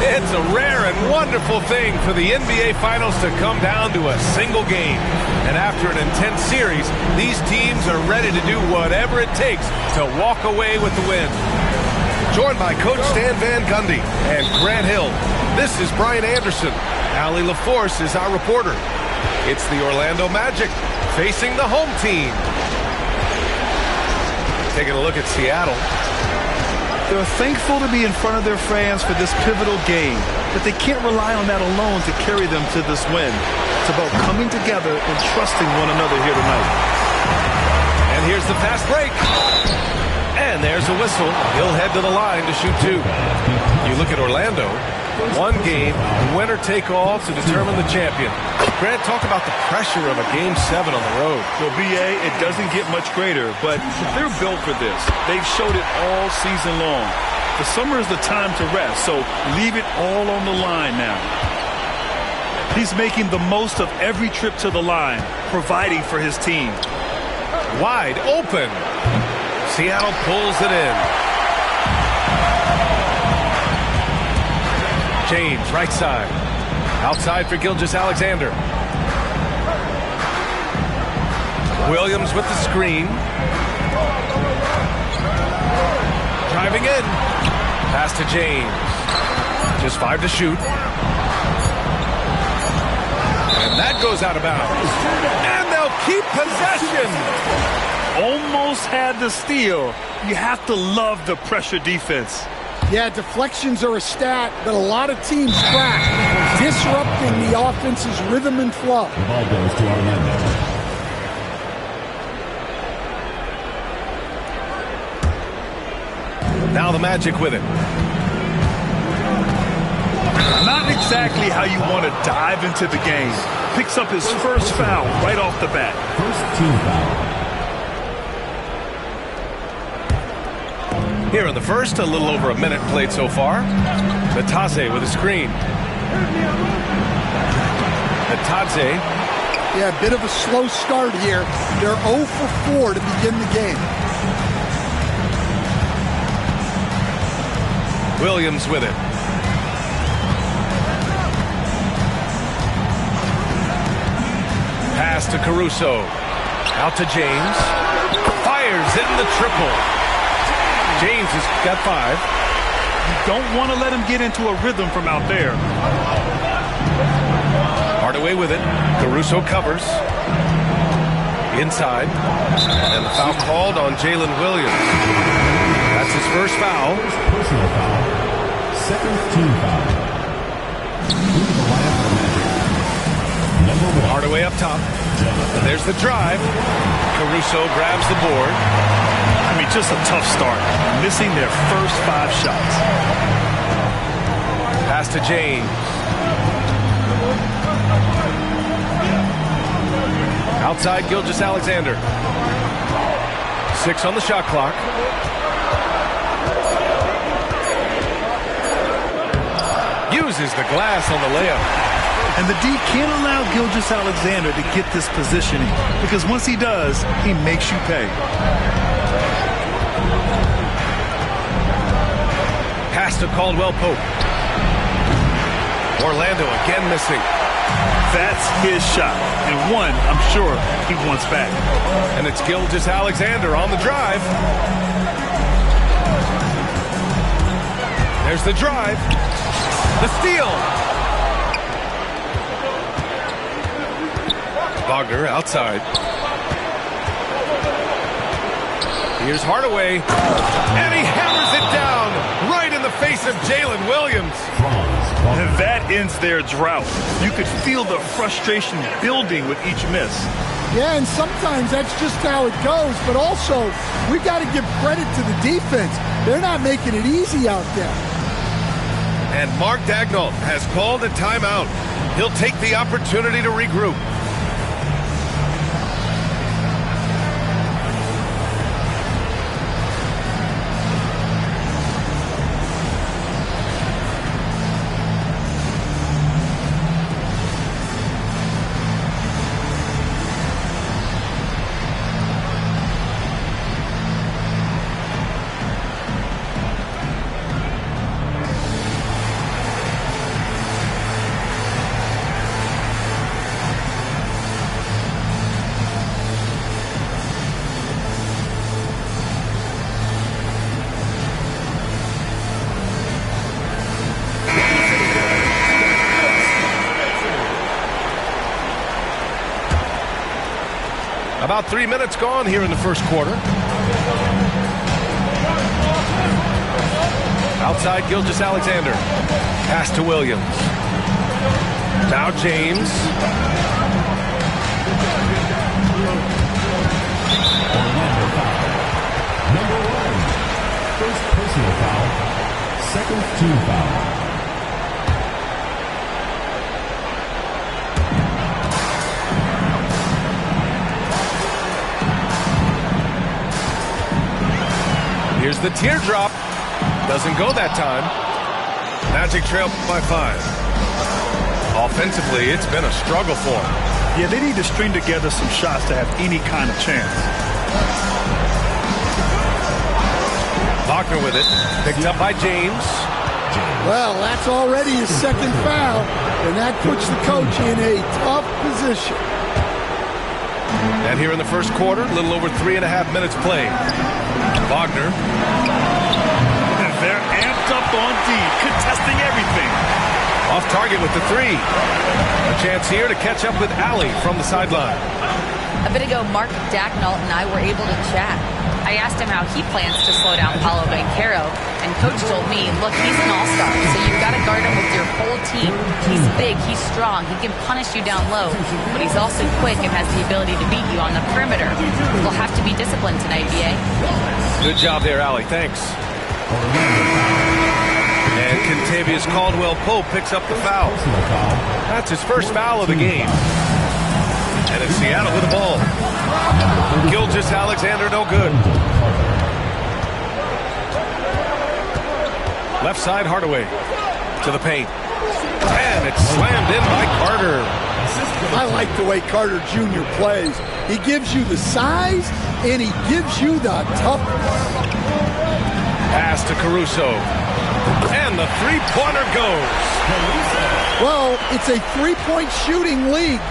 It's a rare and wonderful thing for the NBA Finals to come down to a single game. And after an intense series, these teams are ready to do whatever it takes to walk away with the win. Joined by Coach Stan Van Gundy and Grant Hill, this is Brian Anderson. Allie LaForce is our reporter. It's the Orlando Magic facing the home team. Taking a look at Seattle. They're thankful to be in front of their fans for this pivotal game, but they can't rely on that alone to carry them to this win. It's about coming together and trusting one another here tonight. And here's the fast break. And there's a whistle. He'll head to the line to shoot two. You look at Orlando, one game, winner take all to determine the champion. Grant, talk about the pressure of a Game 7 on the road. Well, B.A., it doesn't get much greater, but they're built for this. They've showed it all season long. The summer is the time to rest, so leave it all on the line now. He's making the most of every trip to the line, providing for his team. Wide open. Seattle pulls it in. James, right side. Outside for Gilgeous-Alexander. Williams with the screen. Driving in. Pass to James. Just 5 to shoot. And that goes out of bounds. And they'll keep possession. Almost had the steal. You have to love the pressure defense. Yeah, deflections are a stat that a lot of teams track, disrupting the offense's rhythm and flow. The ball goes to Orlando. Now the Magic with it. Not exactly how you want to dive into the game. Picks up his first foul right off the bat. First team foul. Here in the first, a little over a minute played so far. Natadze with a screen. Natadze. Yeah, a bit of a slow start here. They're 0 for 4 to begin the game. Williams with it. Pass to Caruso. Out to James. Fires in the triple. James has got 5. You don't want to let him get into a rhythm from out there. Hardaway with it. Caruso covers. Inside. And the foul called on Jalen Williams. That's his first foul. Personal foul. Second team foul. Hardaway up top. And there's the drive. Caruso grabs the board. I mean, just a tough start. Missing their first 5 shots. Pass to James. Outside Gilgeous-Alexander. 6 on the shot clock. Uses the glass on the layup. And the D can't allow Gilgeous-Alexander to get this positioning, because once he does, he makes you pay. Pass to Caldwell-Pope. Orlando again missing. That's his shot, and one I'm sure he wants back. And it's Gilgeous-Alexander on the drive. There's the drive. The steal. Wagner outside. Here's Hardaway. And he hammers it down right in the face of Jalen Williams. And that ends their drought. You could feel the frustration building with each miss. Yeah, and sometimes that's just how it goes. But also, we got to give credit to the defense. They're not making it easy out there. And Mark Daigneault has called a timeout. He'll take the opportunity to regroup. About 3 minutes gone here in the first quarter. Outside Gilgeous-Alexander. Pass to Williams. Now James. Number 1. First personal foul. Second team foul. Here's the teardrop. Doesn't go that time. Magic trail by 5. Offensively, it's been a struggle for them. Yeah, they need to string together some shots to have any kind of chance. Wagner with it. Picked up by James. Well, that's already his second foul, and that puts the coach in a tough position. And here in the first quarter, a little over 3.5 minutes played. Wagner. And they're amped up on D, contesting everything. Off target with the 3. A chance here to catch up with Allie from the sideline. A bit ago, Mark Daigneault and I were able to chat. I asked him how he plans to slow down Paolo Banchero, and Coach told me, look, he's an all-star, so you've got to guard him with your whole team. He's big, he's strong, he can punish you down low, but he's also quick and has the ability to beat you on the perimeter. We'll have to be disciplined tonight, BA. Good job there, Allie. Thanks. And Kentavious Caldwell-Pope picks up the foul. That's his first foul of the game. And it's Seattle with the ball. Gilgeous-Alexander no good. Left side, Hardaway to the paint. And it's slammed in by Carter. I like the way Carter Jr. plays. He gives you the size, and he gives you the toughness. Pass to Caruso. And the three-pointer goes. Well, it's a three-point shooting league.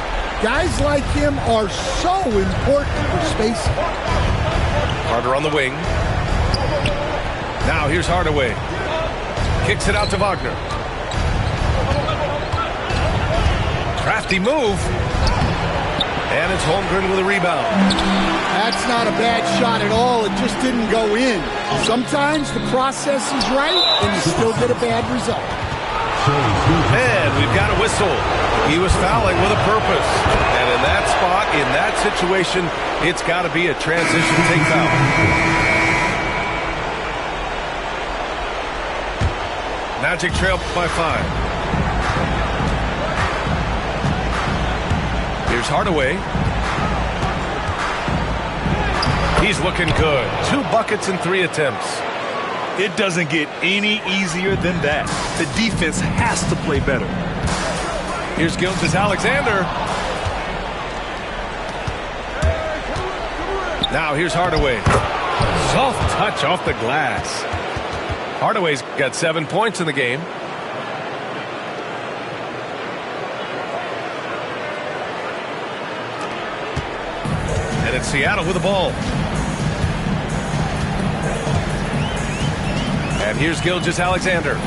Guys like him are so important for spacing. Carter on the wing. Now here's Hardaway. Kicks it out to Wagner. Crafty move. And it's Holmgren with a rebound. That's not a bad shot at all. It just didn't go in. Sometimes the process is right, and you still get a bad result. And we've got a whistle. He was fouling with a purpose. And in that spot, in that situation, it's got to be a transition take foul. Magic trail by 5. Here's Hardaway. He's looking good. 2 buckets in 3 attempts. It doesn't get any easier than that. The defense has to play better. Here's Gilgeous-Alexander. Now here's Hardaway. Soft touch off the glass. Hardaway's got 7 points in the game. And it's Seattle with the ball. And here's Gilgeous-Alexander.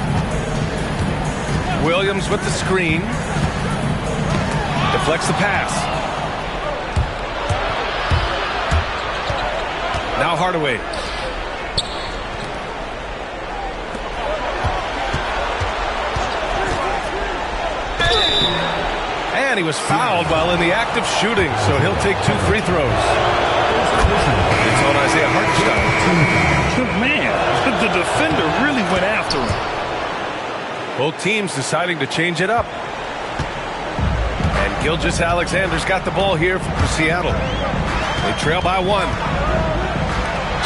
Williams with the screen. Deflects the pass. Now Hardaway. And he was fouled while in the act of shooting, so he'll take 2 free throws. It's on Isaiah Hartenstein. Man, the defender really went after him. Both teams deciding to change it up. And Gilgeous-Alexander's got the ball here for Seattle. They trail by 1.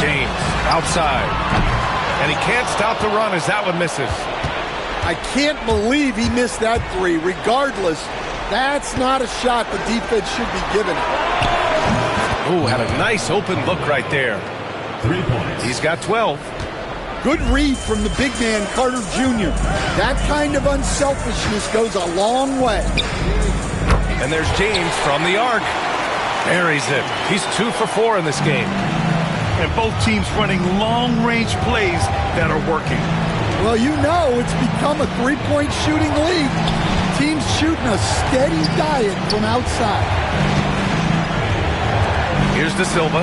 James outside. And he can't stop the run as that one misses. I can't believe he missed that 3. Regardless, that's not a shot the defense should be giving him. Ooh, had a nice open look right there. 3 points. He's got 12. Good read from the big man, Carter Jr. That kind of unselfishness goes a long way. And there's James from the arc. Buries it. He's 2 for 4 in this game. And both teams running long-range plays that are working. Well, you know it's become a 3-point shooting league. Teams shooting a steady diet from outside. Here's De Silva.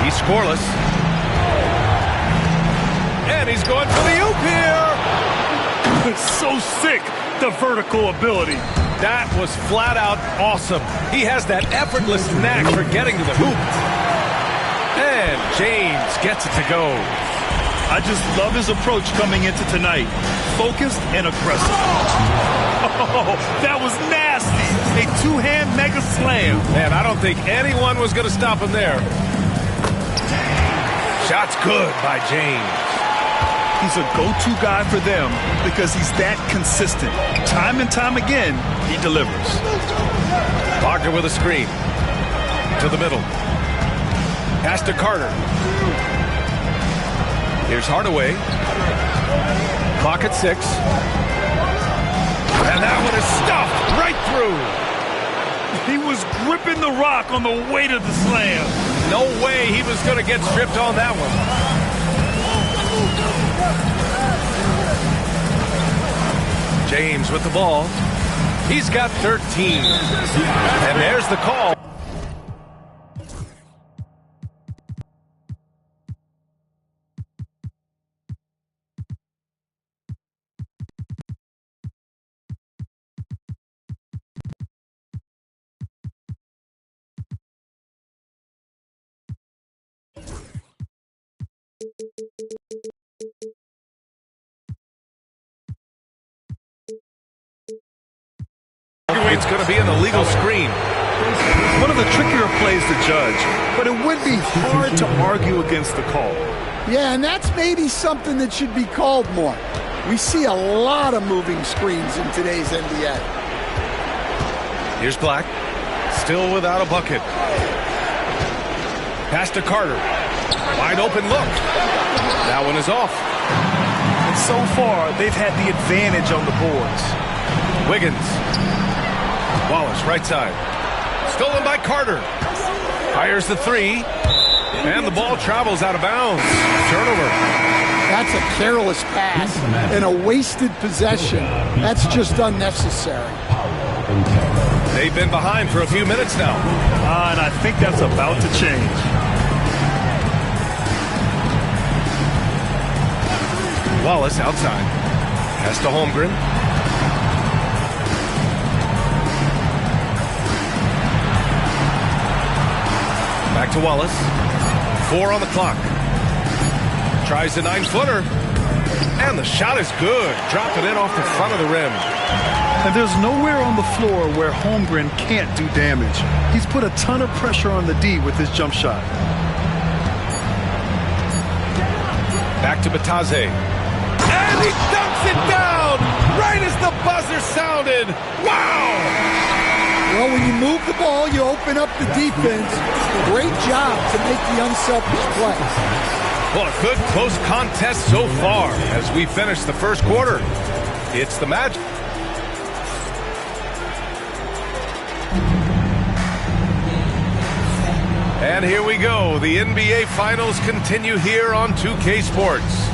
He's scoreless. And he's going for the oop here. It's so sick, the vertical ability. That was flat out awesome. He has that effortless knack for getting to the hoop. And James gets it to go. I just love his approach coming into tonight. Focused and aggressive. Oh, that was nasty. A 2-hand mega slam. Man, I don't think anyone was going to stop him there. Shot's good by James. He's a go-to guy for them because he's that consistent. Time and time again, he delivers. Wagner with a screen. To the middle. Pass to Carter. Here's Hardaway. Clock at 6. And that one is stuffed right through. He was gripping the rock on the way to the slam. No way he was going to get stripped on that one. James with the ball. He's got 13. And there's the call. It's going to be an illegal screen. One of the trickier plays to judge, but it would be hard to argue against the call. Yeah, and that's maybe something that should be called more. We see a lot of moving screens in today's NBA. Here's Black. Still without a bucket. Pass to Carter. Wide open look. That one is off. And so far, they've had the advantage on the boards. Wiggins. Wallace, right side. Stolen by Carter. Fires the 3. And the ball travels out of bounds. Turnover. That's a careless pass and a wasted possession. That's just unnecessary. They've been behind for a few minutes now. And I think that's about to change. Wallace outside. Pass to Holmgren. Back to Wallace. 4 on the clock. Tries the 9-footer. And the shot is good. Dropping in off the front of the rim. And there's nowhere on the floor where Holmgren can't do damage. He's put a ton of pressure on the D with his jump shot. Back to Bataze. And he dumps it down. right as the buzzer sounded. Wow! Well, when you move the ball, you open up the defense. Great job to make the unselfish play. Well, a good close contest so far as we finish the first quarter. It's the Magic. And here we go. The NBA Finals continue here on 2K Sports.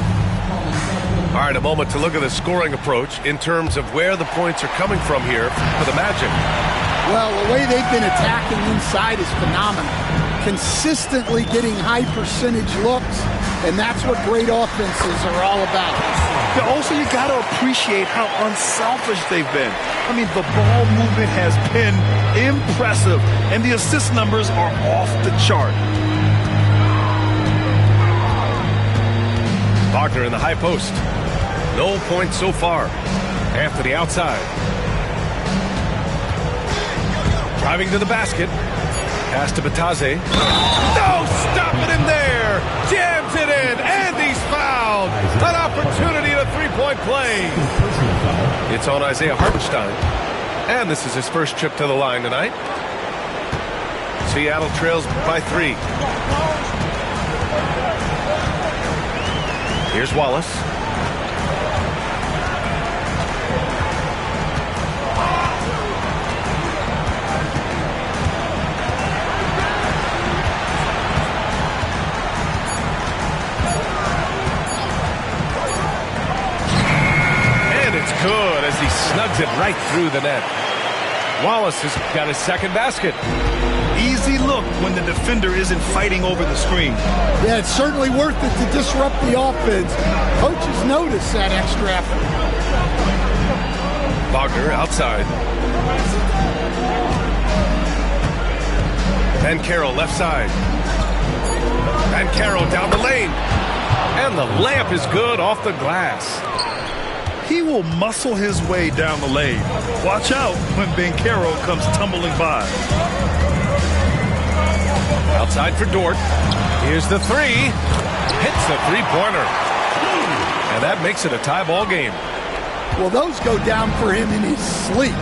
All right, a moment to look at the scoring approach in terms of where the points are coming from here for the Magic. Well, the way they've been attacking inside is phenomenal. Consistently getting high percentage looks, and that's what great offenses are all about. Also, you got to appreciate how unselfish they've been. I mean, the ball movement has been impressive, and the assist numbers are off the chart. Wagner in the high post. No points so far. Anthony outside. Driving to the basket. Pass to Batadze. No, stopping him there. Jams it in, and he's fouled. An opportunity at a three-point play. It's on Isaiah Hartenstein. And this is his first trip to the line tonight. Seattle trails by 3. Here's Wallace. Good as he snugs it right through the net. Wallace has got his second basket. Easy look when the defender isn't fighting over the screen. Yeah, it's certainly worth it to disrupt the offense. Coaches notice that extra effort. Wagner outside. Van Carroll left side. Van Carroll down the lane. And the layup is good off the glass. He will muscle his way down the lane. Watch out when Banchero comes tumbling by. Outside for Dort. Here's the three. Hits the three-pointer. And that makes it a tie ball game. Well, those go down for him in his sleep.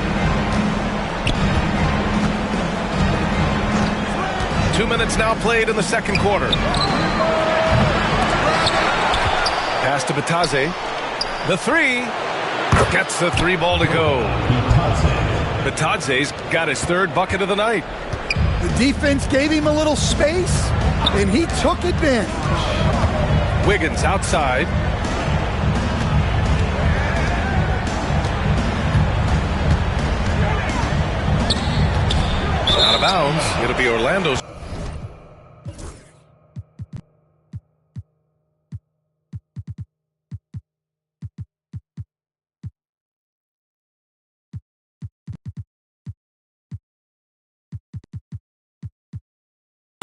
2 minutes now played in the second quarter. Pass to Batadze. The three. Gets the three ball to go. Batadze's got his third bucket of the night. The defense gave him a little space, and he took advantage. Wiggins outside. Out of bounds. It'll be Orlando's.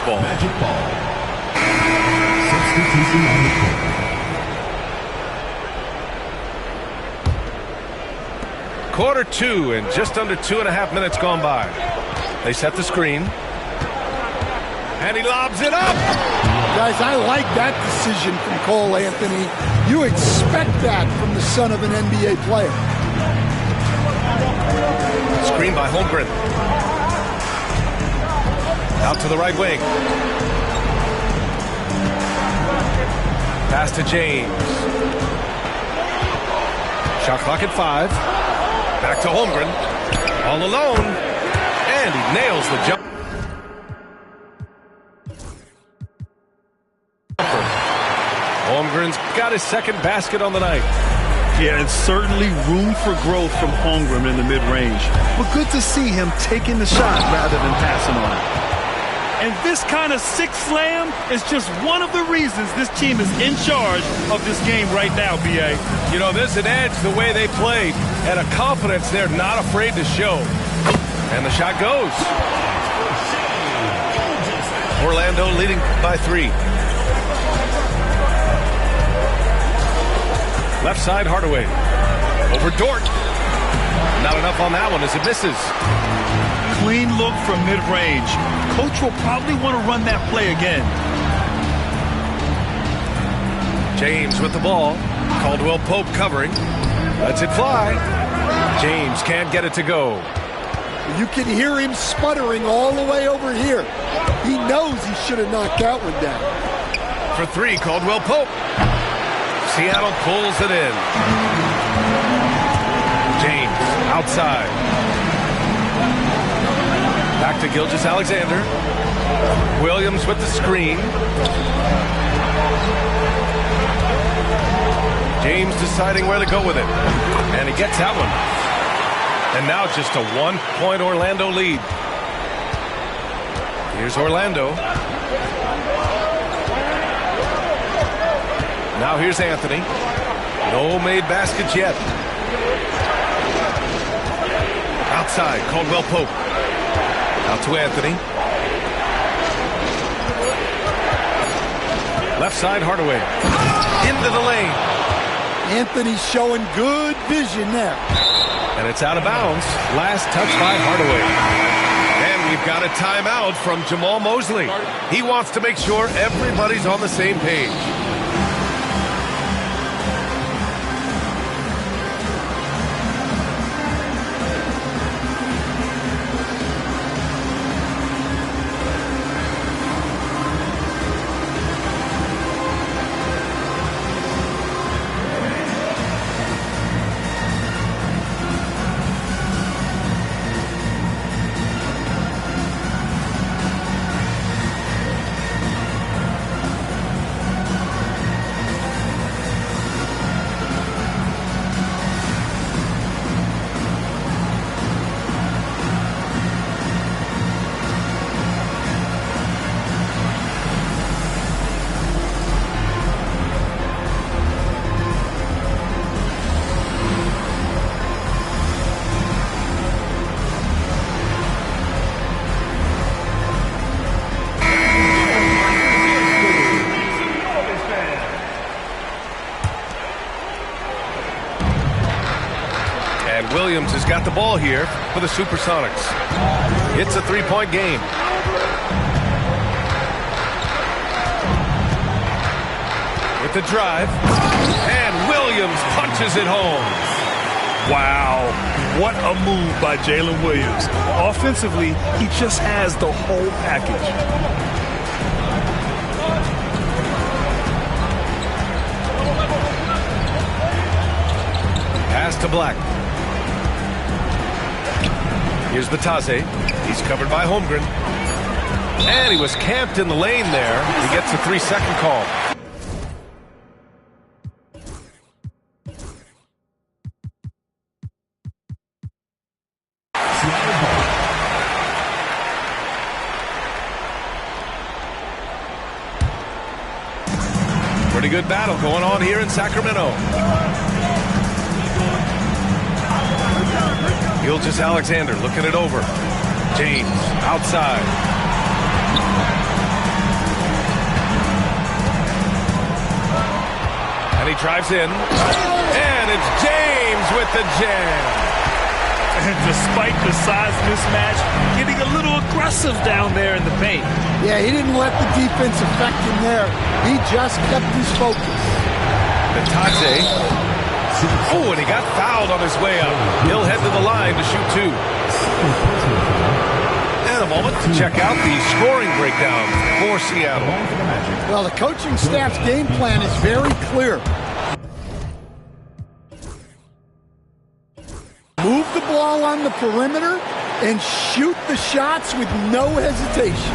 Magic ball. Substitution on the court. Quarter 2 and just under 2.5 minutes gone by. They set the screen. And he lobs it up. Guys, I like that decision from Cole Anthony. You expect that from the son of an NBA player. Screen by Holmgren. Out to the right wing. Pass to James. Shot clock at 5. Back to Holmgren. All alone. And he nails the jump. Holmgren's got his second basket on the night. Yeah, and certainly room for growth from Holmgren in the mid-range. But good to see him taking the shot rather than passing on it. And this kind of six slam is just one of the reasons this team is in charge of this game right now, B.A. You know, there's an edge the way they played and a confidence they're not afraid to show. And the shot goes. Orlando leading by 3. Left side, Hardaway. Over Dort. Not enough on that one as it misses. Clean look from mid-range. Coach will probably want to run that play again. James with the ball. Caldwell Pope covering. Lets it fly. James can't get it to go. You can hear him sputtering all the way over here. He knows he should have knocked that one down. For three, Caldwell Pope. Seattle pulls it in. James outside. Back to Gilgeous-Alexander. Williams with the screen. James deciding where to go with it. And he gets that one. And now just a 1-point Orlando lead. Here's Orlando. Now here's Anthony. No made baskets yet. Outside, Caldwell Pope. Out to Anthony. Left side, Hardaway. Into the lane. Anthony's showing good vision there. And it's out of bounds. Last touch by Hardaway. And we've got a timeout from Jamal Mosley. He wants to make sure everybody's on the same page. Williams has got the ball here for the Supersonics. It's a three-point game. With the drive, and Williams punches it home. Wow, what a move by Jalen Williams. Offensively, he just has the whole package. Pass to Black. Here's the Taze. He's covered by Holmgren. And he was camped in the lane there. He gets a 3-second call. Pretty good battle going on here in Sacramento. Gilgeous-Alexander looking it over. James outside. And he drives in. And it's James with the jam. And despite the size mismatch, getting a little aggressive down there in the paint. Yeah, he didn't let the defense affect him there. He just kept his focus. The Taze. Oh, and he got fouled on his way up. He'll head to the line to shoot two. And a moment to check out the scoring breakdown for Seattle. Well, the coaching staff's game plan is very clear. Move the ball on the perimeter and shoot the shots with no hesitation.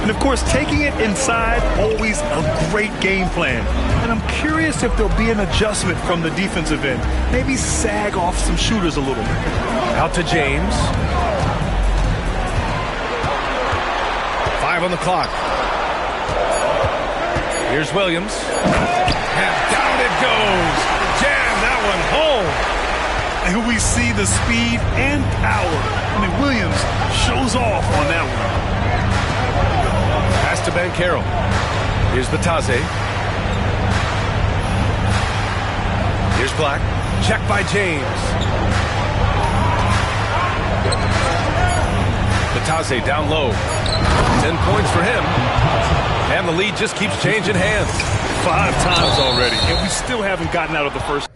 And, of course, taking it inside, always a great game plan. And I'm curious if there'll be an adjustment from the defensive end. Maybe sag off some shooters a little bit. Out to James. 5 on the clock. Here's Williams. And down it goes. Jam that one home. And we see the speed and power. I mean, Williams shows off on that one. Pass to Banchero. Here's the Taze. Here's Black. Check by James. The Taze down low. 10 points for him. And the lead just keeps changing hands. 5 times already. And we still haven't gotten out of the first.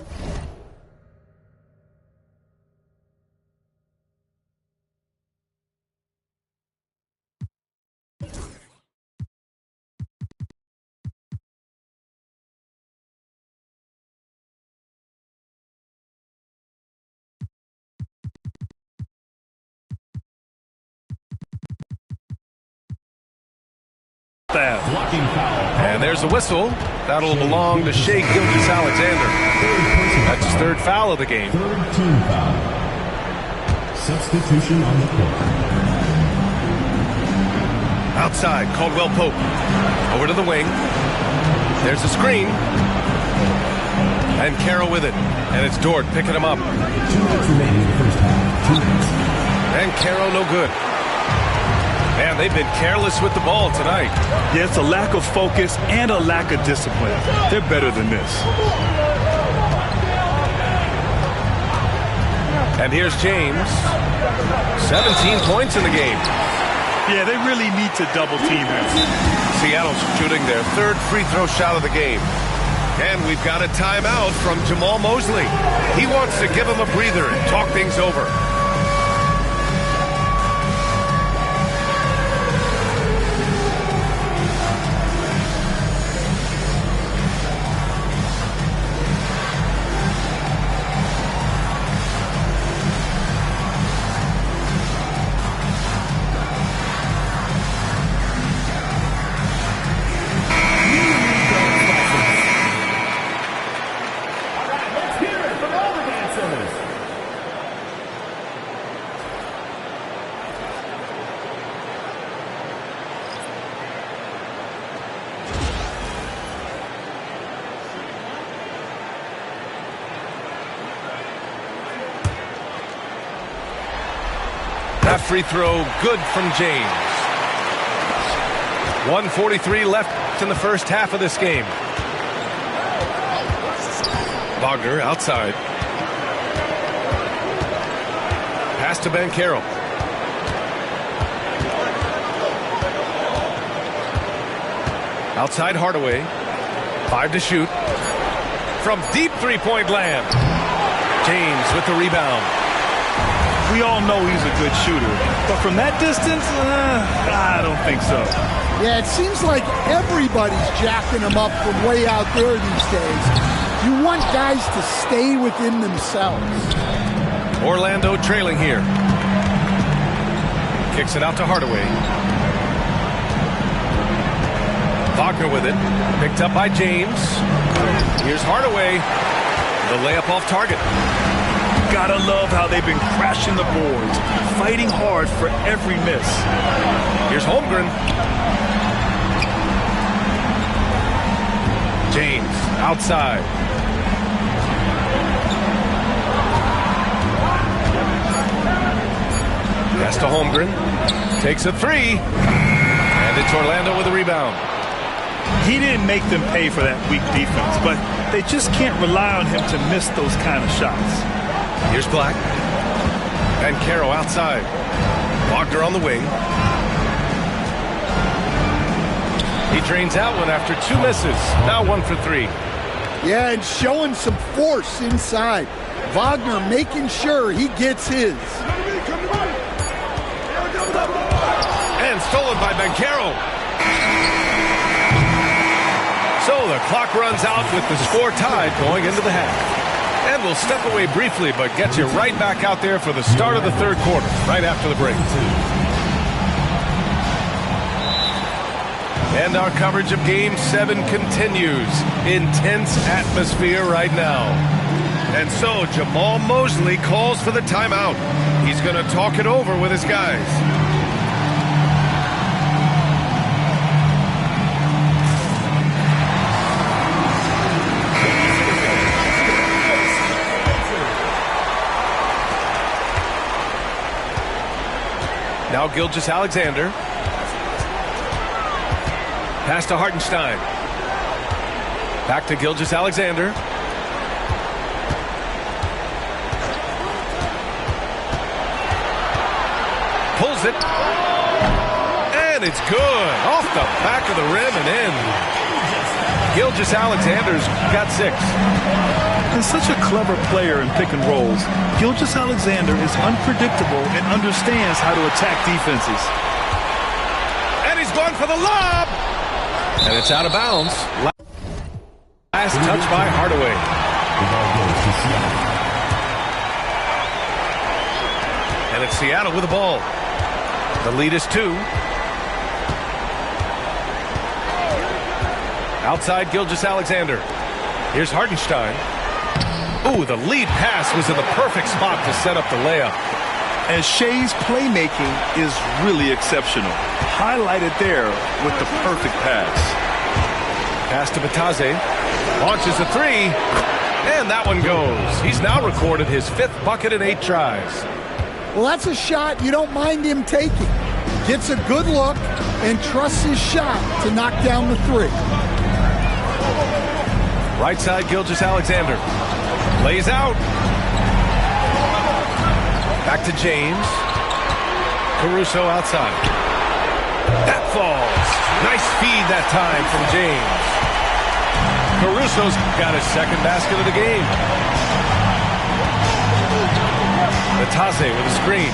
Blocking foul. And there's the whistle. That'll belong to Shea Gilgeous-Alexander. That's his third foul of the game. Third team foul. Substitution on the court. Outside, Caldwell Pope. Over to the wing. There's the screen. And Carroll with it. And it's Dort picking him up. 2 minutes remaining in the first half. 2 minutes. And Carroll no good. Man, they've been careless with the ball tonight. Yeah, it's a lack of focus and a lack of discipline. They're better than this. And here's James. 17 points in the game. Yeah, they really need to double team him. Seattle's shooting their third free throw shot of the game. And we've got a timeout from Jamal Mosley. He wants to give him a breather and talk things over. That free throw good from James. 1:43 left in the first half of this game. Wagner outside. Pass to Ben Carroll. Outside Hardaway. 5 to shoot. From deep three-point land. James with the rebound. We all know he's a good shooter, but from that distance, I don't think so. Yeah, it seems like everybody's jacking him up from way out there these days. You want guys to stay within themselves. Orlando trailing here. Kicks it out to Hardaway. Wagner with it. Picked up by James. Here's Hardaway. The layup off target. Gotta love how they've been crashing the boards, fighting hard for every miss. Here's Holmgren. James outside. Pass to Holmgren. Takes a three. And it's Orlando with a rebound. He didn't make them pay for that weak defense, but they just can't rely on him to miss those kind of shots. Here's Black. And Carroll outside. Wagner on the wing. He drains out one after 2 misses. Now 1 for 3. Yeah, and showing some force inside. Wagner making sure he gets his. And stolen by Ben Carroll. So the clock runs out with the score tied going into the half. And we'll step away briefly, but get you right back out there for the start of the third quarter, right after the break. And our coverage of Game 7 continues. Intense atmosphere right now. And so Jamal Mosley calls for the timeout. He's going to talk it over with his guys. Now Gilgeous-Alexander. Pass to Hartenstein. Back to Gilgeous-Alexander. Pulls it. And it's good. Off the back of the rim and in. Gilgeous-Alexander's got 6. And such a clever player in pick and rolls, Gilgeous-Alexander is unpredictable and understands how to attack defenses. And he's going for the lob. And it's out of bounds. Last touch by Hardaway. And it's Seattle with the ball. The lead is 2. Outside Gilgeous-Alexander. Here's Hartenstein. Ooh, the lead pass was in the perfect spot to set up the layup. And Shea's playmaking is really exceptional. Highlighted there with the perfect pass. Pass to Batase. Launches a three. And that one goes. He's now recorded his 5th bucket in 8 tries. Well, that's a shot you don't mind him taking. Gets a good look and trusts his shot to knock down the 3. Right side, Gilgeous-Alexander. Lays out. Back to James. Caruso outside. That falls. Nice feed that time from James. Caruso's got his 2nd basket of the game. Batase with a screen.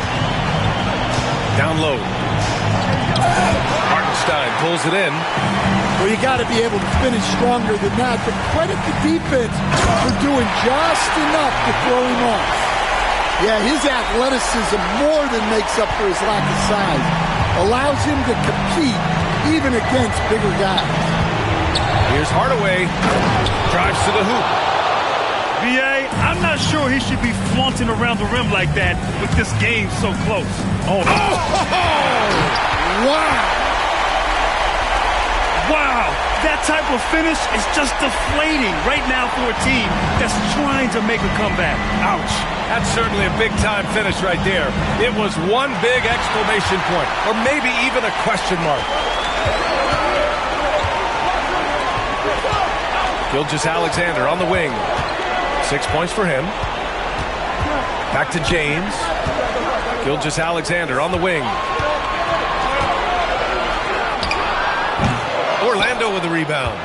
Down low. Hartenstein pulls it in. Well, you got to be able to finish stronger than that, but credit the defense for doing just enough to throw him off. Yeah, his athleticism more than makes up for his lack of size. Allows him to compete even against bigger guys. Here's Hardaway. Drives to the hoop. B.A., I'm not sure he should be flaunting around the rim like that with this game so close. Oh! Wow! Wow, that type of finish is just deflating right now for a team that's trying to make a comeback. Ouch. That's certainly a big-time finish right there. It was one big exclamation point, or maybe even a question mark. Gilgeous-Alexander on the wing. 6 points for him. Back to James. Gilgeous-Alexander on the wing. Orlando with the rebound.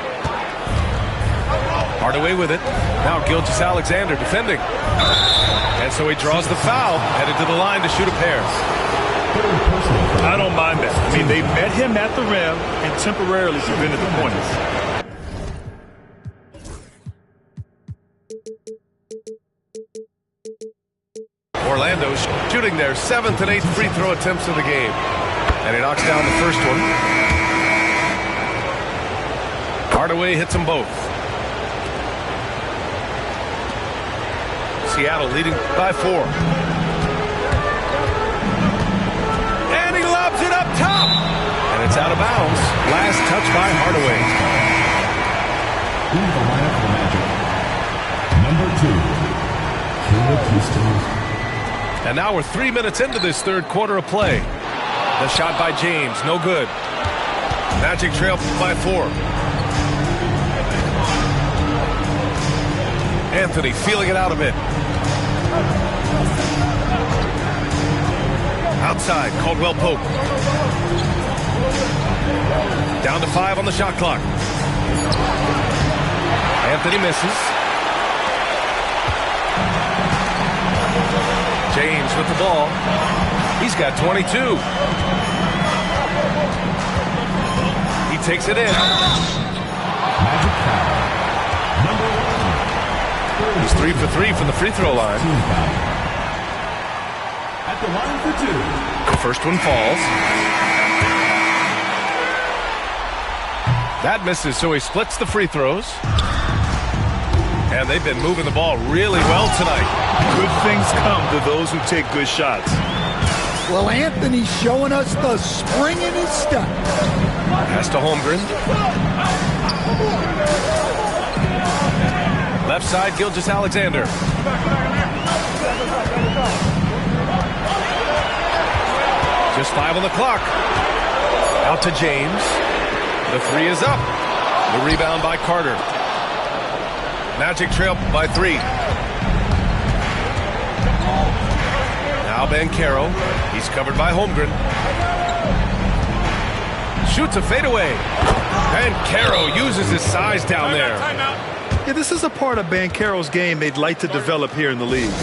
Hardaway with it. Now Gilgeous-Alexander defending. And so he draws the foul, headed to the line to shoot a pair. I don't mind that. I mean, they met him at the rim and temporarily prevented the points. Orlando shooting their 7th and 8th free throw attempts of the game. And he knocks down the first one. Hardaway hits them both. Seattle leading by 4. And he lobs it up top. And it's out of bounds. Last touch by Hardaway. Into the lineup for the Magic. Number 2, Caleb Houston. And now we're 3 minutes into this 3rd quarter of play. The shot by James, no good. Magic trail by 4. Anthony feeling it out a bit. Outside, Caldwell Pope. Down to 5 on the shot clock. Anthony misses. James with the ball. He's got 22. He takes it in. Magic foul. Number 1. He's 3 for 3 from the free throw line. At the line for 2. The first one falls. That misses, so he splits the free throws. And they've been moving the ball really well tonight. Good things come to those who take good shots. Well, Anthony's showing us the spring in his step. Pass to Holmgren. Left side, Gilgeous-Alexander. Just 5 on the clock. Out to James. The 3 is up. The rebound by Carter. Magic trail by 3. Now Banchero. He's covered by Holmgren. Shoots a fadeaway. Banchero uses his size down there. Yeah, this is a part of Banchero's game they'd like to develop here in the league.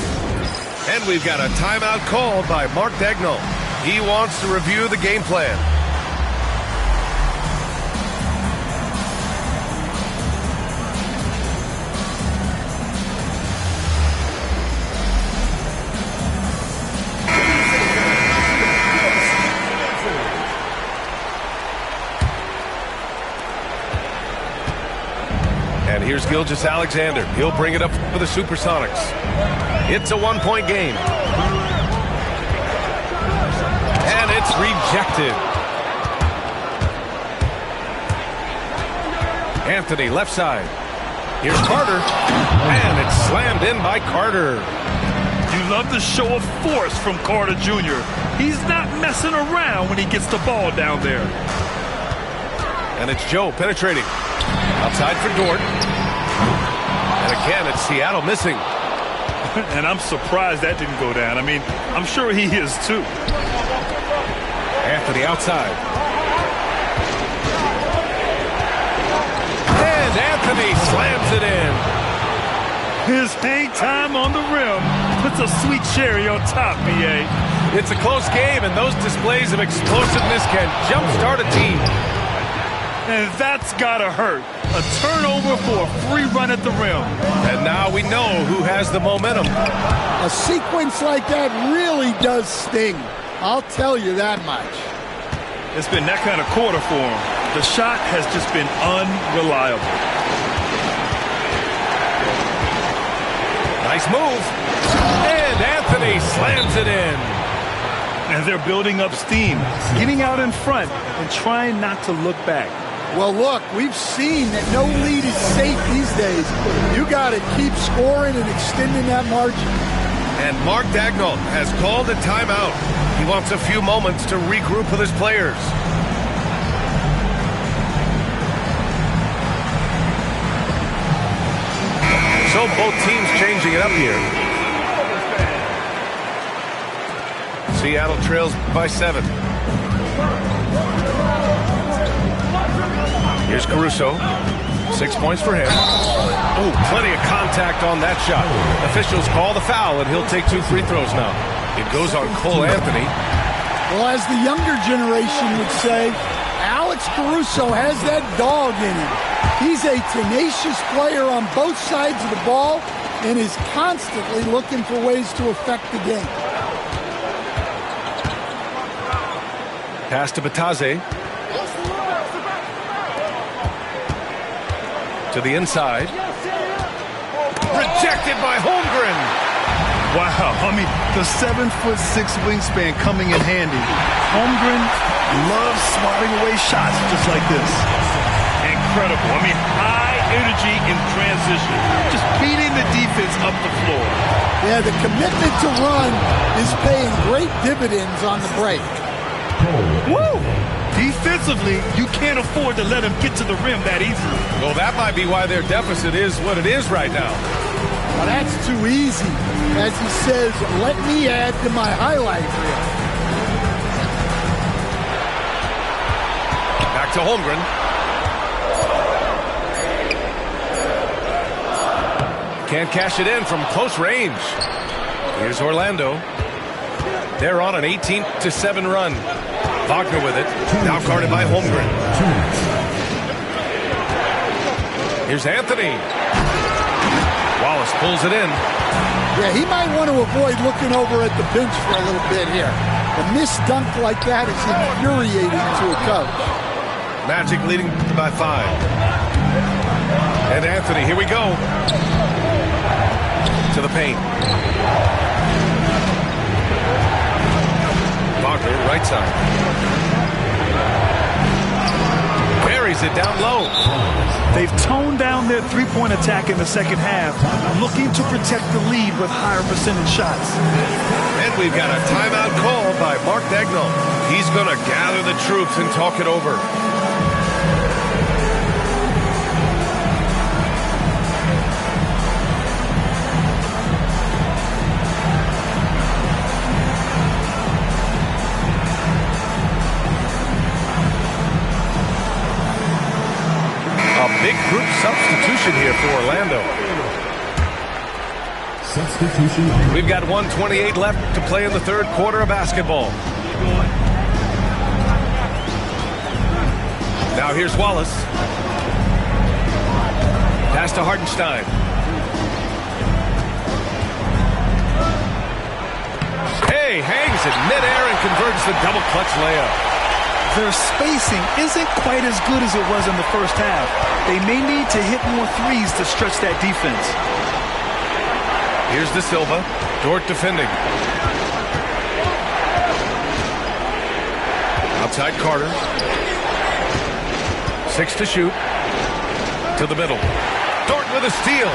And we've got a timeout called by Mark Daigneault. He wants to review the game plan. Here's Gilgeous-Alexander. He'll bring it up for the Supersonics. It's a one-point game. And it's rejected. Anthony, left side. Here's Carter. And it's slammed in by Carter. You love the show of force from Carter Jr. He's not messing around when he gets the ball down there. And it's Joe penetrating. Outside for Dort. And again, it's Seattle missing. And I'm surprised that didn't go down. I mean, I'm sure he is too. Anthony outside. And Anthony slams it in. His hang time on the rim puts a sweet cherry on top, B.A. It's a close game, and those displays of explosiveness can jumpstart a team. And that's gotta hurt. A turnover for a free run at the rim. And now we know who has the momentum. A sequence like that really does sting. I'll tell you that much. It's been that kind of quarter for him. The shot has just been unreliable. Nice move. And Anthony slams it in. And they're building up steam, getting out in front and trying not to look back. Well, look, we've seen that no lead is safe these days. You got to keep scoring and extending that margin. And Mark Daigneault has called a timeout. He wants a few moments to regroup with his players. So both teams changing it up here. Seattle trails by 7. Here's Caruso. 6 points for him. Oh, plenty of contact on that shot. Officials call the foul, and he'll take 2 free throws now. It goes on Cole Anthony. Well, as the younger generation would say, Alex Caruso has that dog in him. He's a tenacious player on both sides of the ball and is constantly looking for ways to affect the game. Pass to Batase. To the inside. Rejected by Holmgren. Wow, I mean, the 7'6" wingspan coming in handy. Holmgren loves swatting away shots just like this. Incredible. I mean, high energy in transition. Just beating the defense up the floor. Yeah, the commitment to run is paying great dividends on the break. Woo! Defensively, you can't afford to let him get to the rim that easily. Well, that might be why their deficit is what it is right now. Well, that's too easy. As he says, let me add to my highlight reel. Back to Holmgren. Can't cash it in from close range. Here's Orlando. They're on an 18-7 run. Wagner with it. Now guarded by Holmgren. Here's Anthony. Wallace pulls it in. Yeah, he might want to avoid looking over at the bench for a little bit here. A missed dunk like that is infuriating to a coach. Magic leading by 5. And Anthony, here we go. To the paint. Wagner, right side. Buries it down low. They've toned down their three-point attack in the second half, looking to protect the lead with higher percentage shots. And we've got a timeout call by Mark Daigneault. He's going to gather the troops and talk it over. Big group substitution here for Orlando. Substitution. We've got 1:28 left to play in the third quarter of basketball. Now here's Wallace. Pass to Hartenstein. Hey, hangs in midair and converts the double clutch layup. Their spacing isn't quite as good as it was in the first half. They may need to hit more threes to stretch that defense. Here's De Silva. Dort defending. Outside Carter. 6 to shoot. To the middle. Dort with a steal.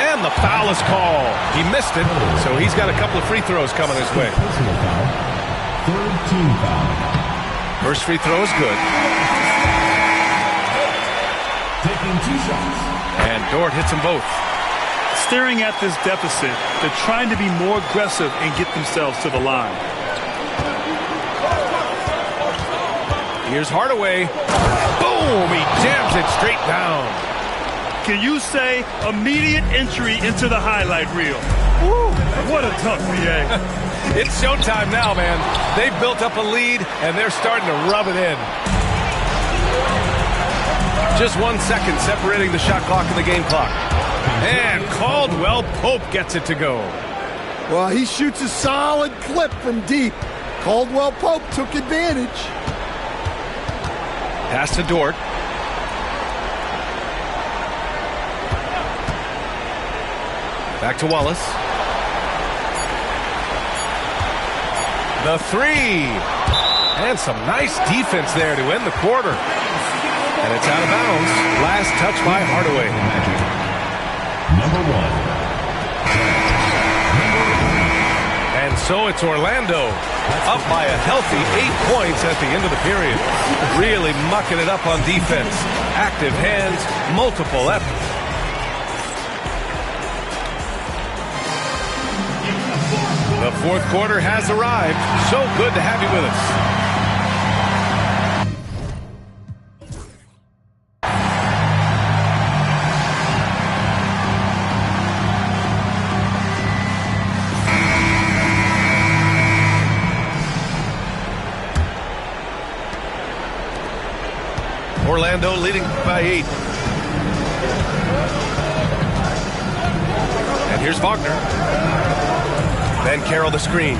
And the foul is called. He missed it, so he's got a couple of free throws coming his way. Personal foul. Third team foul. First free throw is good. Taking 2 shots. And Dort hits them both. Staring at this deficit, they're trying to be more aggressive and get themselves to the line. Here's Hardaway. Boom! He jams it straight down. Can you say immediate entry into the highlight reel? Woo! What a dunk, BA. It's showtime now, man. They've built up a lead, and they're starting to rub it in. Just 1 second separating the shot clock and the game clock. And Caldwell Pope gets it to go. Well, he shoots a solid clip from deep. Caldwell Pope took advantage. Pass to Dort. Back to Wallace. The three. And some nice defense there to end the quarter. And it's out of bounds. Last touch by Hardaway. Number 1. And so it's Orlando up by a healthy 8 points at the end of the period. Really mucking it up on defense. Active hands, multiple efforts. The fourth quarter has arrived. So good to have you with us. Orlando leading by 8. And here's Wagner. Then Carroll the screen.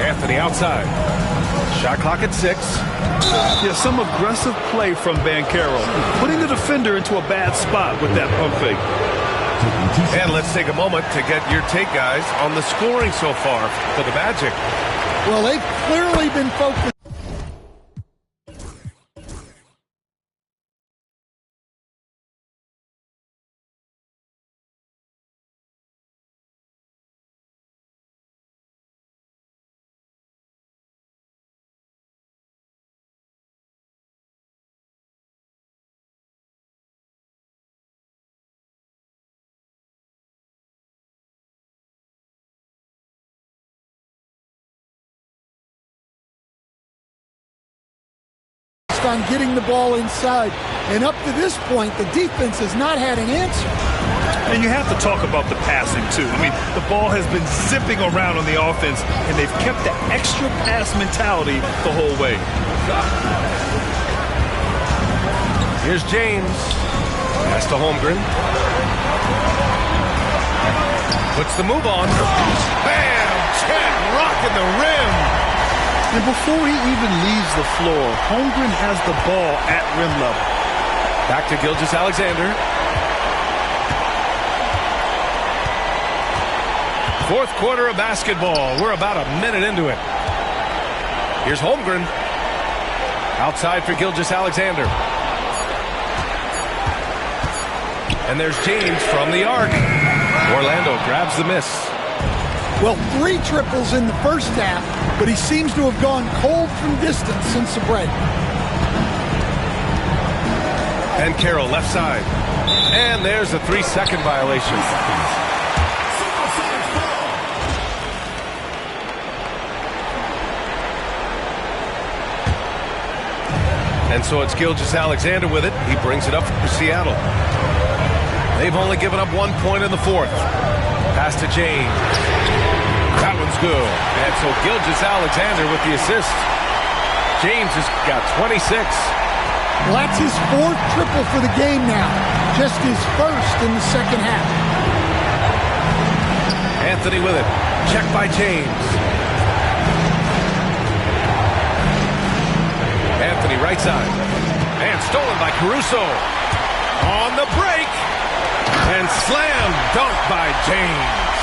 Anthony outside. Shot clock at 6. Yeah, some aggressive play from Carroll, putting the defender into a bad spot with that pump fake. And let's take a moment to get your take, guys, on the scoring so far for the Magic. Well, they've clearly been focused. On getting the ball inside, and up to this point the defense has not had an answer. And you have to talk about the passing too. I mean, the ball has been zipping around on the offense, and they've kept the extra pass mentality the whole way. Here's James. Pass to Holmgren. Puts the move on. Bam! Chet rocking the rim. And before he even leaves the floor, Holmgren has the ball at rim level. Back to Gilgeous-Alexander. Fourth quarter of basketball. We're about a minute into it. Here's Holmgren. Outside for Gilgeous-Alexander. And there's James from the arc. Orlando grabs the miss. Well, 3 triples in the first half, but he seems to have gone cold from distance since the break. And Carroll left side. And there's a 3-second violation. And so it's Gilgeous-Alexander with it. He brings it up for Seattle. They've only given up 1 point in the fourth. Pass to James. That one's good. And so Gilgeous-Alexander with the assist. James has got 26. Well, that's his 4th triple for the game now. Just his 1st in the second half. Anthony with it. Check by James. Anthony right side. And stolen by Caruso. On the break. And slam dunk by James.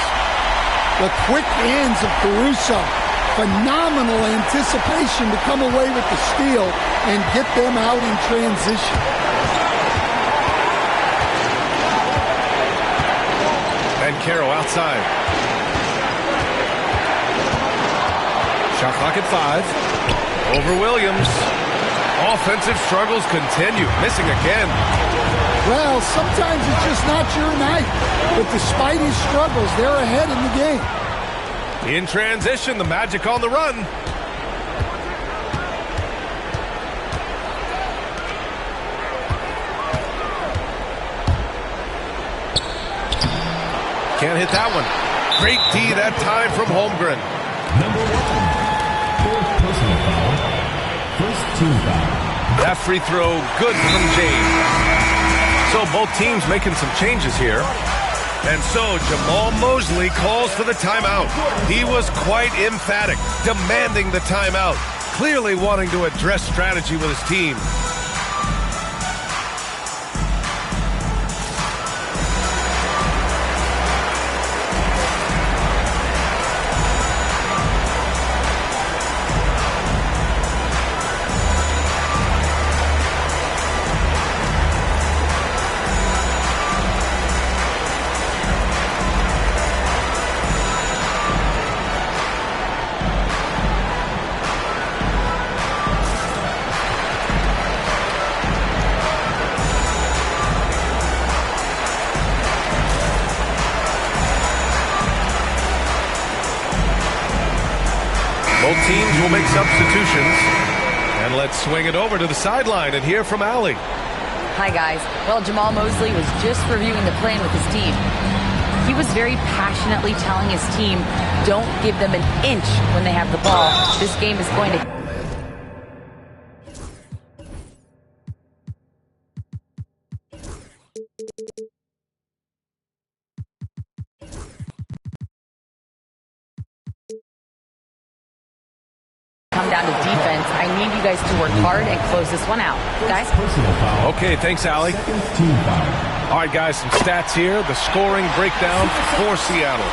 The quick hands of Caruso. Phenomenal anticipation to come away with the steal and get them out in transition. And Caro outside. Shot clock at 5. Over Williams. Offensive struggles continue. Missing again. Well, sometimes it's just not your night. But despite his struggles, they're ahead in the game. In transition, the Magic on the run. Can't hit that one. Great D that time from Holmgren. Number 1. Fourth personal foul. First team foul. That free throw good from James. So both teams making some changes here. And so Jamal Mosley calls for the timeout. He was quite emphatic, demanding the timeout, clearly wanting to address strategy with his team. Both teams will make substitutions. And let's swing it over to the sideline and hear from Allie. Hi, guys. Well, Jamal Mosley was just reviewing the plan with his team. He was very passionately telling his team, don't give them an inch when they have the ball. This game is going to... come down to defense. I need you guys to work hard and close this one out. Guys? Okay, thanks, Allie. All right, guys, some stats here. The scoring breakdown for Seattle.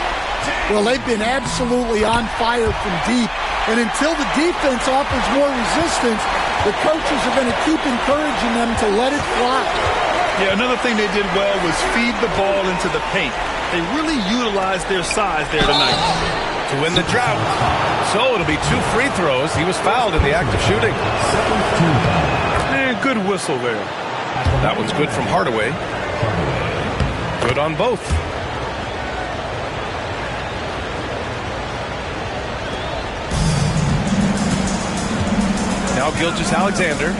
Well, they've been absolutely on fire from deep. And until the defense offers more resistance, the coaches are going to keep encouraging them to let it fly. Yeah, another thing they did well was feed the ball into the paint. They really utilized their size there tonight. To win the drought. So it'll be 2 free throws. He was fouled in the act of shooting. And good whistle there. That one's good from Hardaway. Good on both. Now Gilgeous-Alexander.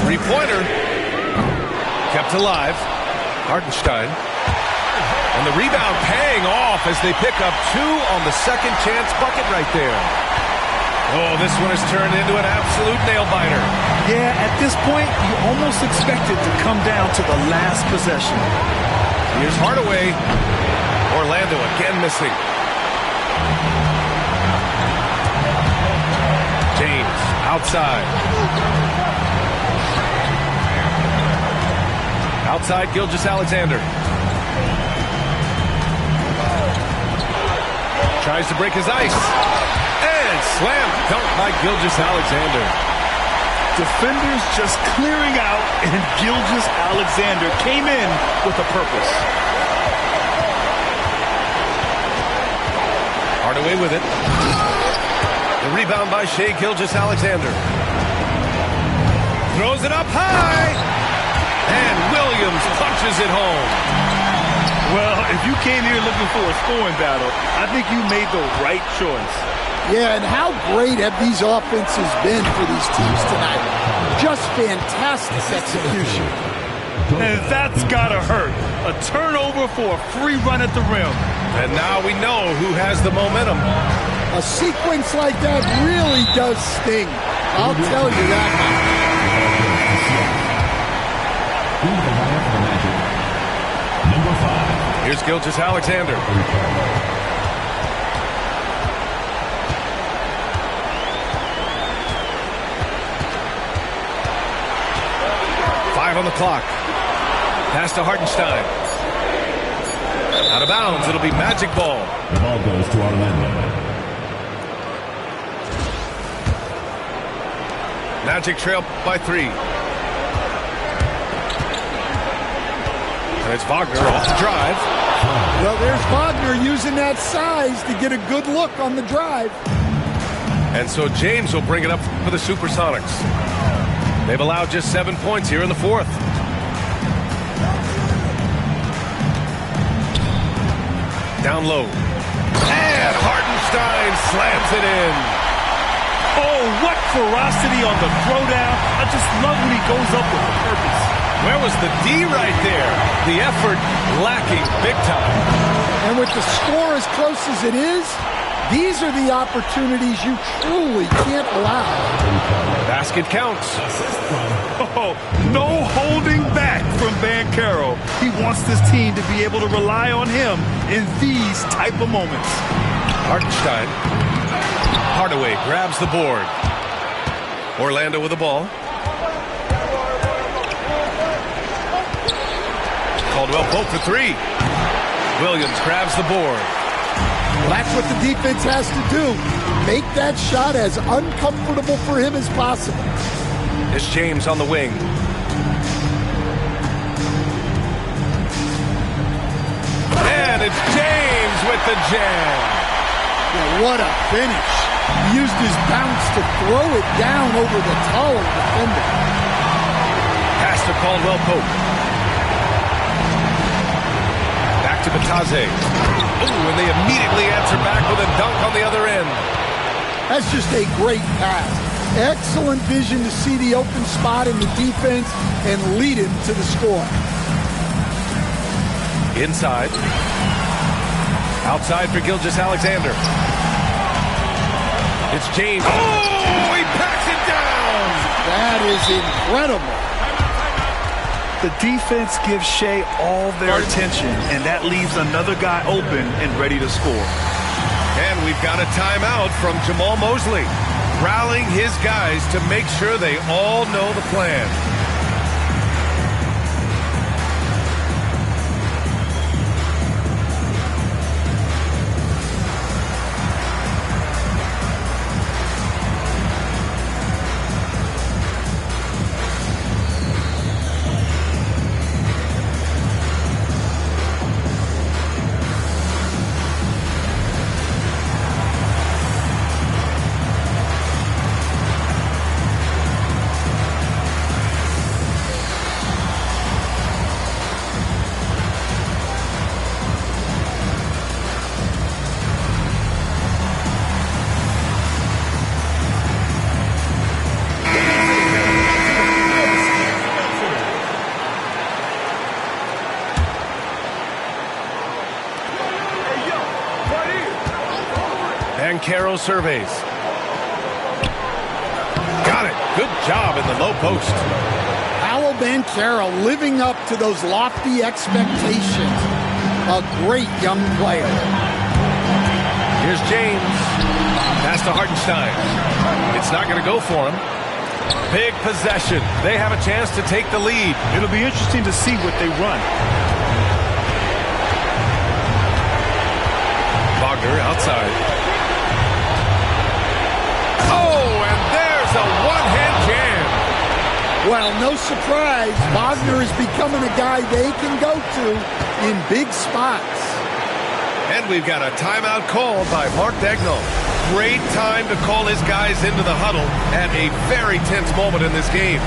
Three-pointer. Kept alive. Hartenstein. And the rebound paying off as they pick up 2 on the second chance bucket right there. Oh, this one has turned into an absolute nail-biter. Yeah, at this point, you almost expect it to come down to the last possession. Here's Hardaway. Orlando again missing. James outside. Outside Gilgeous-Alexander. Tries to break his ice. And slam dunk by Gilgeous-Alexander. Defenders just clearing out, and Gilgeous-Alexander came in with a purpose. Hardaway with it. The rebound by Shai Gilgeous-Alexander. Throws it up high. And Williams punches it home. Well, if you came here looking for a scoring battle, I think you made the right choice. Yeah, and how great have these offenses been for these teams tonight? Just fantastic execution. And that's gotta hurt. A turnover for a free run at the rim. And now we know who has the momentum. A sequence like that really does sting. I'll tell you that. Number 5. Here's Gilgeous-Alexander. 5 on the clock. Pass to Hartenstein. Out of bounds. It'll be magic ball. The ball goes to Orlando. Magic trail by 3. And it's Wagner off the drive. Well, there's Wagner using that size to get a good look on the drive. And so James will bring it up for the Supersonics. They've allowed just 7 points here in the 4th. Down low. And Hartenstein slams it in. Oh, what ferocity on the throwdown. I just love when he goes up with a purpose. Where was the D right there? The effort lacking big time. And with the score as close as it is, these are the opportunities you truly can't allow. Basket counts. Oh, no holding back from Banchero. He wants this team to be able to rely on him in these type of moments. Hartenstein. Hardaway grabs the board. Orlando with the ball. Caldwell Pope for 3. Williams grabs the board. Well, that's what the defense has to do. Make that shot as uncomfortable for him as possible. It's James on the wing. And it's James with the jam. Yeah, what a finish. He used his bounce to throw it down over the taller defender. Pass to Caldwell Pope. Back to Batase. Ooh, and they immediately answer back with a dunk on the other end. That's just a great pass. Excellent vision to see the open spot in the defense and lead him to the score. Inside. Outside for Gilgeous-Alexander. It's James. Oh, he packs it down. That is incredible. The defense gives Shea all their attention, and that leaves another guy open and ready to score. And we've got a timeout from Jamal Mosley, rallying his guys to make sure they all know the plan. Banchero surveys. Got it. Good job in the low post. Paolo Banchero living up to those lofty expectations. A great young player. Here's James. Pass to Hartenstein. It's not going to go for him. Big possession. They have a chance to take the lead. It'll be interesting to see what they run. Wagner outside. Oh, and there's a one-hand jam. Well, no surprise, Wagner is becoming a guy they can go to in big spots. And we've got a timeout called by Mark Daigneault. Great time to call his guys into the huddle at a very tense moment in this game.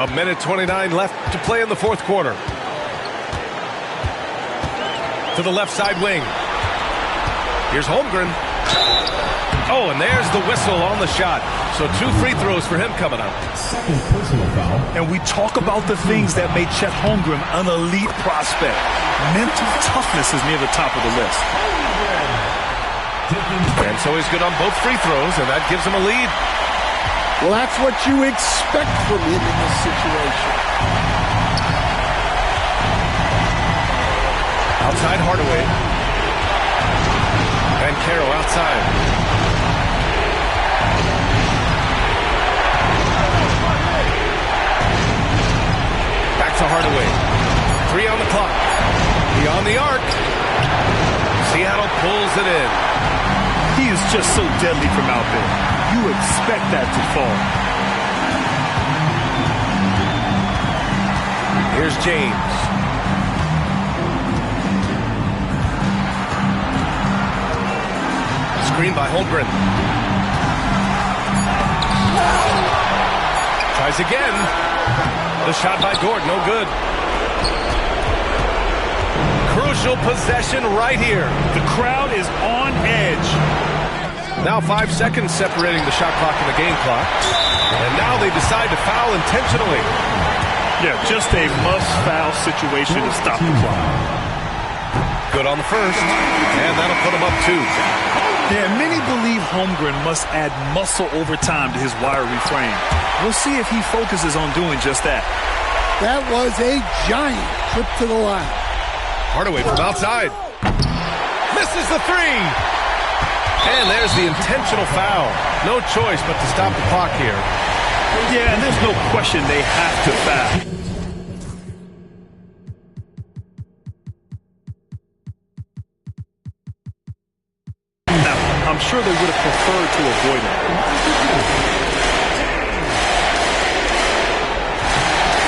A minute 29 left to play in the fourth quarter. To the left side wing. Here's Holmgren. Oh, and there's the whistle on the shot. So 2 free throws for him coming up. Second personal foul. And we talk about the things that made Chet Holmgren an elite prospect. Mental toughness is near the top of the list. And so he's good on both free throws, and that gives him a lead. Well, that's what you expect from him in this situation. Outside Hardaway. And Caro outside. Back to Hardaway. 3 on the clock. Beyond the arc. Seattle pulls it in. He is just so deadly from out there. You expect that to fall. Here's James. Screen by Holmgren. Tries again. The shot by Dort, no good. Crucial possession right here. The crowd is on edge. Now 5 seconds separating the shot clock and the game clock. And now they decide to foul intentionally. Yeah, just a must-foul situation to stop the clock. Good on the first. And that'll put him up 2. Yeah, many believe Holmgren must add muscle over time to his wiry frame. We'll see if he focuses on doing just that. That was a giant trip to the line. Hardaway from outside. Misses the 3. And there's the intentional foul. No choice but to stop the clock here. Yeah, and there's no question they have to foul. Now, I'm sure they would have preferred to avoid it.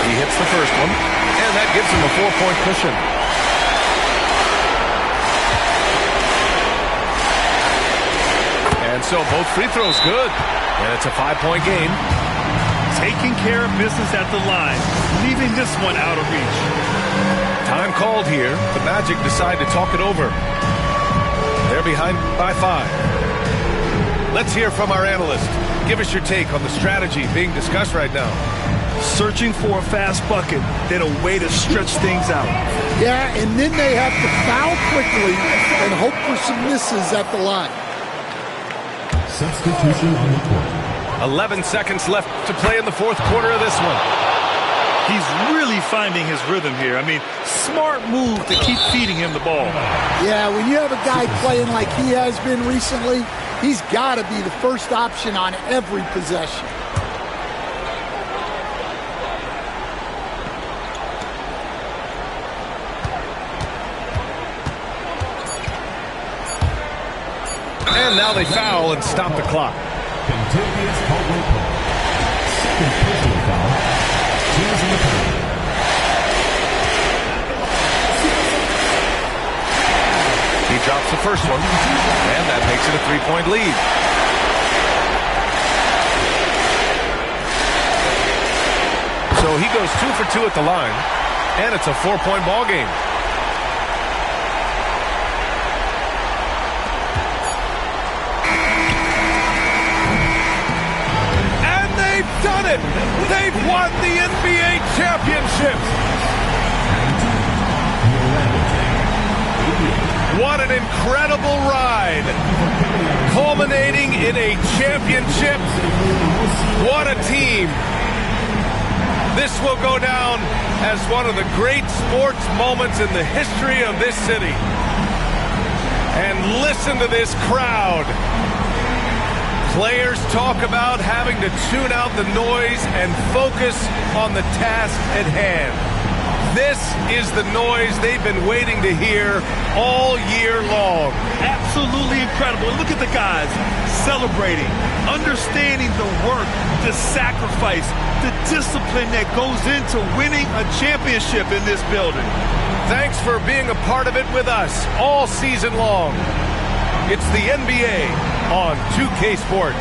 He hits the first one, and that gives him a 4-point cushion. And so both free throws good. And it's a 5-point game. Taking care of business at the line, leaving this one out of reach. Time called here. The Magic decide to talk it over. They're behind by 5. Let's hear from our analyst. Give us your take on the strategy being discussed right now. Searching for a fast bucket, then a way to stretch things out. Yeah, and then they have to foul quickly and hope for some misses at the line. Substitution on the court. 11 seconds left to play in the fourth quarter of this one. He's really finding his rhythm here. I mean, smart move to keep feeding him the ball. Yeah, when you have a guy playing like he has been recently, he's got to be the first option on every possession. And now they foul and stop the clock. Contagious Caldwell Pope. Second personal foul. Teams in the penalty. He drops the first one, and that makes it a 3-point lead. So he goes 2 for 2 at the line, and it's a 4-point ball game. Done it! They've won the NBA championship! What an incredible ride! Culminating in a championship. What a team! This will go down as one of the great sports moments in the history of this city. And listen to this crowd. Players talk about having to tune out the noise and focus on the task at hand. This is the noise they've been waiting to hear all year long. Absolutely incredible. Look at the guys celebrating, understanding the work, the sacrifice, the discipline that goes into winning a championship in this building. Thanks for being a part of it with us all season long. It's the NBA on 2K Sports.